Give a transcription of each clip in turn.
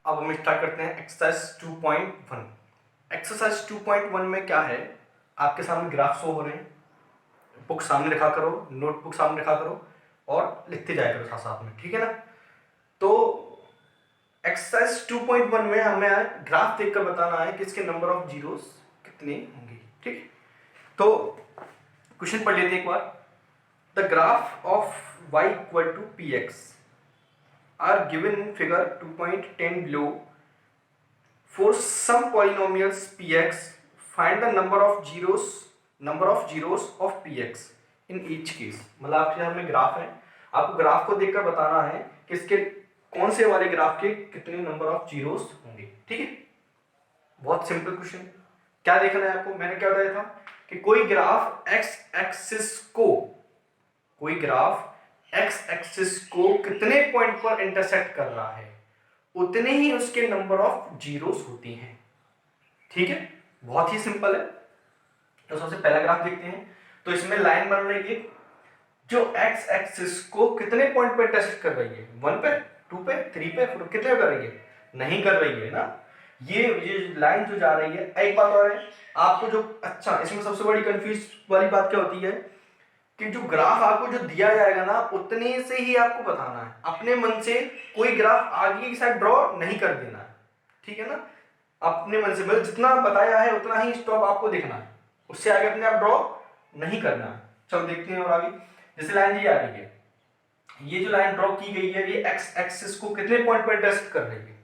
अब हम स्टार्ट करते हैं एक्सरसाइज 2.1। एक्सरसाइज 2.1 में क्या है, आपके सामने ग्राफ शो हो रहे हैं, बुक सामने रखा करो, नोटबुक सामने रखा करो और लिखते जाया करो साथ साथ में, ठीक है ना। तो एक्सरसाइज 2.1 में हमें ग्राफ देखकर बताना है कि इसके नंबर ऑफ जीरोस कितने होंगे, ठीक है। तो क्वेश्चन पढ़ लेते हैं एक बार। The graph of y equal to P X are given in figure 2.10 below. For some polynomials px, find the number of zeros of px in each case. मतलब आपके सामने ग्राफ है, आपको ग्राफ को देखकर बताना है कि इसके कौन से वाले ग्राफ के कितने नंबर ऑफ जीरोस होंगे, ठीक है। बहुत सिंपल क्वेश्चन। क्या देखना है आपको, मैंने क्या बताया था कि कोई ग्राफ एक्स एक्सिस को कितने पॉइंट पर इंटरसेक्ट कर रहा है उतने ही उसके नंबर ऑफ जीरोस होते हैं, ठीक है। बहुत ही सिंपल है। तो सबसे पहला ग्राफ देखते हैं। तो इसमें लाइन बन रही है जो एक्स एक्सिस को कितने पॉइंट पर इंटरसेक्ट कर रही है, 1 पे, 2 पे, 3 पे, 4 कितने कर रही है, नहीं कर रही है ना। ये लाइन जो जा रही है, एक बात और है आपको जो, अच्छा इसमें सबसे बड़ी कंफ्यूज वाली बात क्या होती है कि जो ग्राफ आपको जो दिया जाएगा ना उतने से ही आपको बताना है, अपने मन से कोई ग्राफ आगे की साइड ड्रॉ नहीं कर देना है, ठीक है ना। अपने मन से मतलब जितना बताया है उतना ही स्टॉप आपको देखना है, उससे आगे अपने आप ड्रॉ नहीं करना है। चलो देखते हैं और आगे। जैसे लाइन ये आ रही है, ये जो लाइन ड्रॉ की गई है ये एक्स एक्सिस को कितने पॉइंट पर इंटरसेक्ट कर रही है,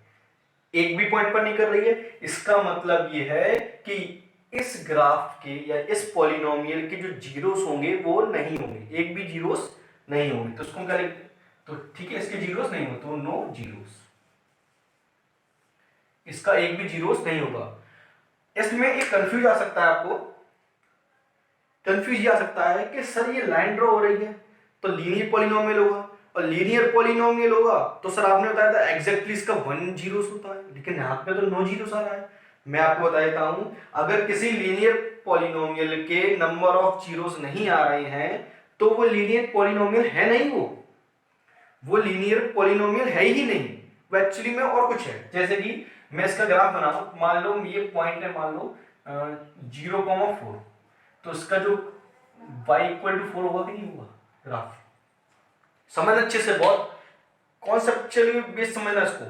एक भी पॉइंट पर नहीं कर रही है। इसका मतलब ये है कि इस ग्राफ के या इस पॉलिनोमियल के जो जीरोस होंगे वो नहीं होंगे, एक भी जीरोस नहीं होंगे। तो उसको क्या लिखते, तो ठीक है, इसके जीरोस नहीं होंगे तो नो जीरोस, इसका एक भी जीरोस नहीं होगा। इसमें एक कंफ्यूज आ सकता है, आपको कंफ्यूज आ सकता है कि सर ये लाइन ड्रॉ हो रही है तो लीनियर पॉलिनोमियल होगा, और लीनियर पॉलिनोमियल होगा तो सर आपने बताया था एग्जैक्टली इसका 1 जीरोस होता है, लेकिन यहाँ पे तो नो जीरोस आ रहा है। मैं आपको बता देता हूं, अगर किसी लीनियर पॉलिनोमियल के नंबर ऑफ जीरोस नहीं आ रहे हैं तो वो लीनियर पॉलिनोमियल है नहीं, वो लीनियर पॉलिनोमियल है ही नहीं, वो एक्चुअली में और कुछ है। जैसे कि मैं इसका ग्राफ बनाऊं, मान लो ये पॉइंट है, मान लो 0,4, तो इसका जो y इक्वल टू 4 होगा कि नहीं होगा ग्राफ। समझ अच्छे से, बहुत कॉन्सेप्चुअली बेस समझना इसको।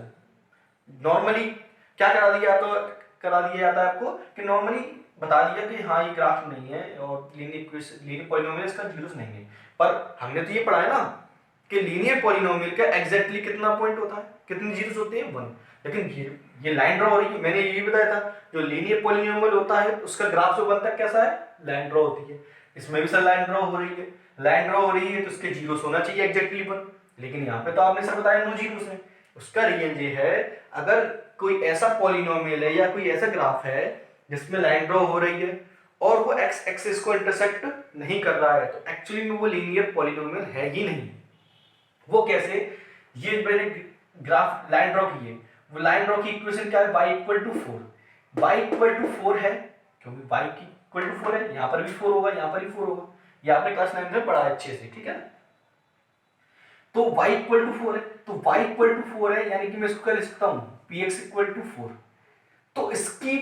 नॉर्मली क्या करा दिया जाता है आपको कि नॉर्मली बता दिया कि हाँ ये ग्राफ नहीं है और लीनियर पॉलिनोमियल इसका जीरोस नहीं है, पर हमने तो ये पढ़ा है ना कि लीनियर पॉलिनोमियल का एग्जैक्टली कितना पॉइंट होता है, कितने जीरोस होते हैं, 1। लेकिन ये लाइन ड्रॉ हो रही है, मैंने ये भी बताया था जो लीनियर पॉलिनोमियल होता है उसका ग्राफ जो बनता है कैसा है, लाइन ड्रॉ होती है। इसमें भी सर लाइन ड्रॉ हो रही है, लाइन ड्रॉ हो रही है तो उसके जीरोस होना चाहिए एग्जैक्टली 1, लेकिन यहाँ पे तो आपने सर बताया नो जीरोस है। उसका रीजन ये है, अगर कोई ऐसा पॉलिनोमियल है या कोई ऐसा ग्राफ है जिसमें लाइन ड्रॉ हो रही है और वो एक्स एक्सिस को इंटरसेक्ट नहीं कर रहा है तो एक्चुअली में वो लीनियर पॉलिनोमियल है ही नहीं। वो कैसे, ये मैंने ग्राफ लाइन ड्रॉ की है, वो लाइन ड्रॉ की इक्वेशन क्या है, y equal to 4, y equal to 4 है क्योंकि y की इक्वल टू 4 है, यहां पर भी 4 होगा, यहां पर भी 4 होगा, ये आपने क्लास 9 में पढ़ा है अच्छे से, ठीक है ना। तो y इक्वल टू 4 है, तो y इक्वल टू 4 है यानी कि मैं इसको क्या लिख सकता हूं, px इक्वल टू 4। तो इसकी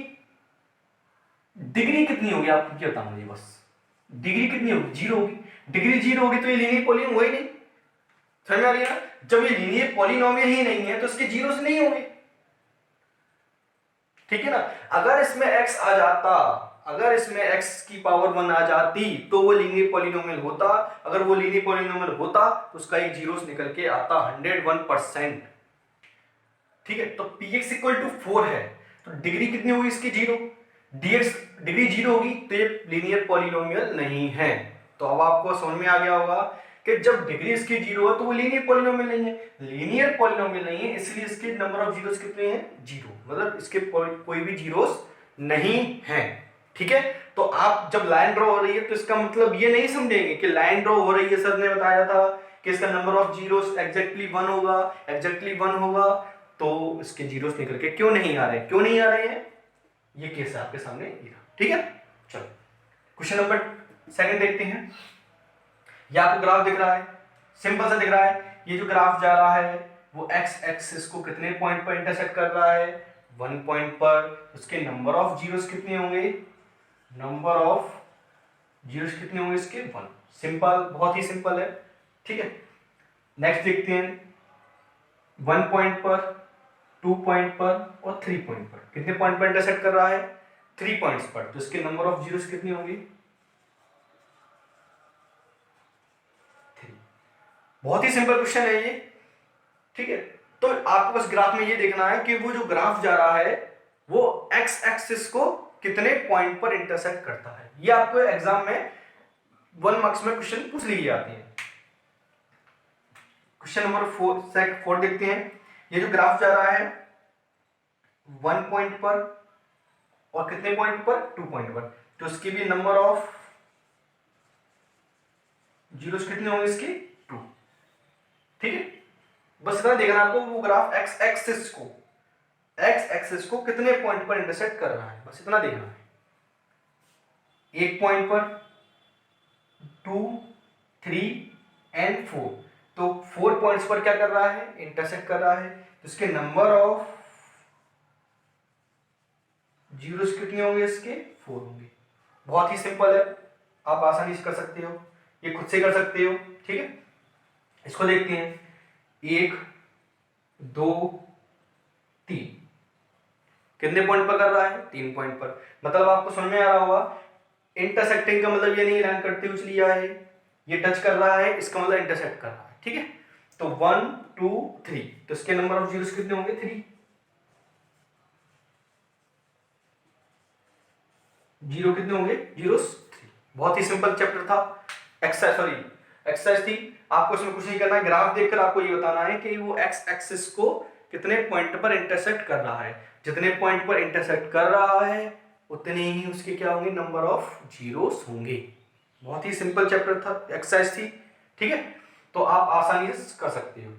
डिग्री कितनी होगी आप क्या बताओ मुझे, बस डिग्री कितनी होगी, 0 होगी। डिग्री 0 होगी तो ये लीनियर पॉलिनोमियल हो ही नहीं, समझ आ रही है ना। जब ये लीनियर पॉलिनोमियल ही नहीं है तो इसके जीरोस नहीं होंगे, ठीक है ना। अगर इसमें x आ जाता, अगर इसमें x की पावर 1 आ जाती तो वो लीनियर पॉलिनोमियल होता, अगर वो लीनियर पॉलिनोमियल होता तो उसका एक जीरोस निकल के आता 101%, ठीक है। तो px इक्वल टू 4 है तो डिग्री कितनी होगी इसकी, 0। dx डिग्री 0 होगी तो ये लीनियर पॉलिनोमियल नहीं है। तो अब आपको समझ में आ गया होगा कि जब डिग्री इसकी 0 है तो वो लीनियर पॉलिनोमियल नहीं है, लीनियर पॉलिनोमियल नहीं है इसलिए इसके नंबर ऑफ जीरोस कितने हैं, 0, मतलब इसके कोई भी जीरोस नहीं है, ठीक है। तो आप जब लाइन ड्रॉ हो रही है तो इसका मतलब ये नहीं समझेंगे कि लाइन ड्रॉ हो रही है, सर ने बताया था कि इसका नंबर ऑफ जीरोस एग्जैक्टली 1 होगा, एग्जैक्टली 1 होगा, तो इसके जीरोस निकल के क्यों नहीं आ रहे, क्यों नहीं आ रहे हैं, ये केस है आपके सामने, ठीक है। चलो क्वेश्चन नंबर 2 देखते हैं। ये आपको ग्राफ दिख रहा है, सिंपल सा दिख रहा है, ये जो ग्राफ जा रहा है वो एक्स एक्सिस को कितने पॉइंट पर इंटरसेक्ट कर रहा है, 1 पॉइंट पर। उसके नंबर ऑफ जीरोस कितने होंगे, नंबर ऑफ जीरोस कितने होंगे इसके, 1। सिंपल, बहुत ही सिंपल है, ठीक है। नेक्स्ट देखते हैं, 1 पॉइंट पर, 2 पॉइंट पर और 3 पॉइंट पर। कितने पॉइंट पर इंटरसेक्ट कर रहा है, 3 पॉइंट्स पर। तो इसके नंबर ऑफ जीरोस कितनी होंगी, 3। बहुत ही सिंपल क्वेश्चन है ये, ठीक है। तो आपको बस ग्राफ में ये देखना है कि वो जो ग्राफ जा रहा है वो एक्स एक्सिस को कितने पॉइंट पर इंटरसेक्ट करता है। ये आपको एग्जाम में 1 मार्क्स में क्वेश्चन पूछ ली जाती है। क्वेश्चन नंबर 4 देखते हैं। ये जो ग्राफ जा रहा है 1 पॉइंट पर और कितने पॉइंट पर, 2 पॉइंट पर। तो इसकी भी नंबर ऑफ जीरोस कितने होंगे इसके, 2, ठीक है। बस इतना देखना आपको, वो ग्राफ एक्स एक्सिस को कितने पॉइंट पर इंटरसेक्ट कर रहा है, बस इतना देखना है। 1 पॉइंट पर, 2, 3 एंड 4। तो 4 पॉइंट्स पर क्या कर रहा है, इंटरसेक्ट कर रहा है। तो इसके नंबर ऑफ जीरोस कितने होंगे इसके, 4 होंगे। बहुत ही सिंपल है, आप आसानी से कर सकते हो, ये खुद से कर सकते हो, ठीक है। इसको देखते हैं, 1, 2, 3 कितने पॉइंट पर कर रहा है, 3 पॉइंट पर। मतलब आपको समझ में आ रहा होगा, इंटरसेक्टिंग का मतलब ये नहीं लाइन करते हुए चली जा है, ये टच कर रहा है, इसका मतलब इंटरसेक्ट कर रहा है, ठीक है। तो 1, 2, 3, तो इसके नंबर ऑफ जीरोस कितने होंगे, 3। जीरो कितने होंगे, जीरोस 3। बहुत ही सिंपल चैप्टर था, एक्सरसाइज थी। आपको इसमें कुछ नहीं करना है, ग्राफ देखकर आपको ये बताना है कि वो एक्स एक्सिस को कितने पॉइंट पर इंटरसेक्ट कर रहा है। जितने पॉइंट पर इंटरसेक्ट कर रहा है उतने ही उसके क्या होंगे, नंबर ऑफ जीरोस होंगे। बहुत ही सिंपल चैप्टर था, एक्सरसाइज थी, ठीक है। तो आप आसानी से कर सकते हो।